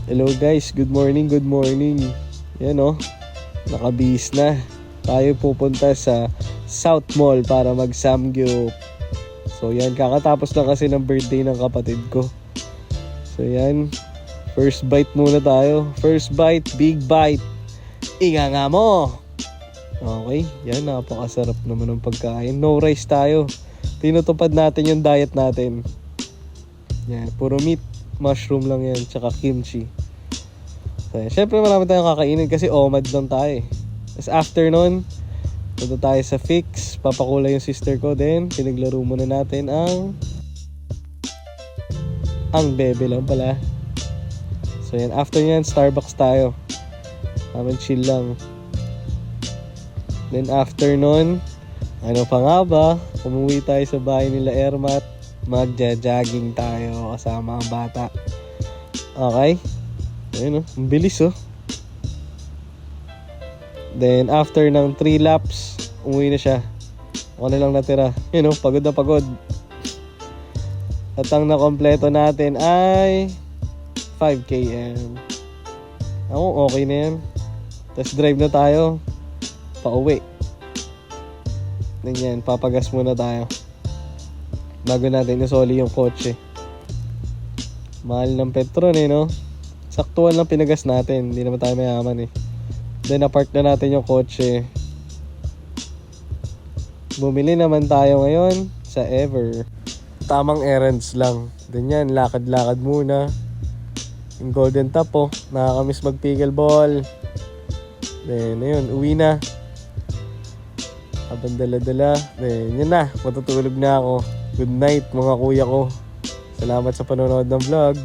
Hello guys, good morning, good morning. Yan oh, nakabihis na. Tayo pupunta sa South Mall para mag-samgyup. So yan, kakatapos na kasi ng birthday ng kapatid ko. So yan, first bite muna tayo. First bite, big bite. Inga nga mo! Okay, yan, napakasarap naman ng pagkain. No rice tayo. Tinutupad natin yung diet natin. Yan, puro meat, mushroom lang yan, tsaka kimchi. So, syempre marami tayong kakainin kasi OMAD lang tayo eh. Tapos after nun, punta tayo sa Fix, papakulay yung sister ko. Then, pinaglaro muna natin ang bebe lang pala. So yan, after yan, Starbucks tayo. Chill lang. Then after nun, ano pa nga ba? Umuwi tayo sa bahay nila Ermat. Magja-jogging tayo kasama ang bata. Okay? Ayun oh, ang bilis oh. Then after ng 3 laps, umuwi na siya. Ako na lang natira. Yun oh, pagod na pagod. At ang nakompleto natin ay 5 km. Ako, okay na yan. Tapos drive na tayo pauwi. Ganyan, papagas muna tayo bago natin isoli yung kotse. Mahal ng petrol eh, no? Saktuan lang pinagas natin, hindi naman tayo mayaman eh. Then na-park na natin yung kotse. Bumili naman tayo ngayon sa Ever. Tamang errands lang. Then yan, lakad-lakad muna. Yung Golden Top oh, nakakamiss mag-pickleball. Then ayun, uwi na. Habang dala-dala. Then yun na, matutulog na ako. Good night mga kuya ko. Salamat sa panonood ng vlog.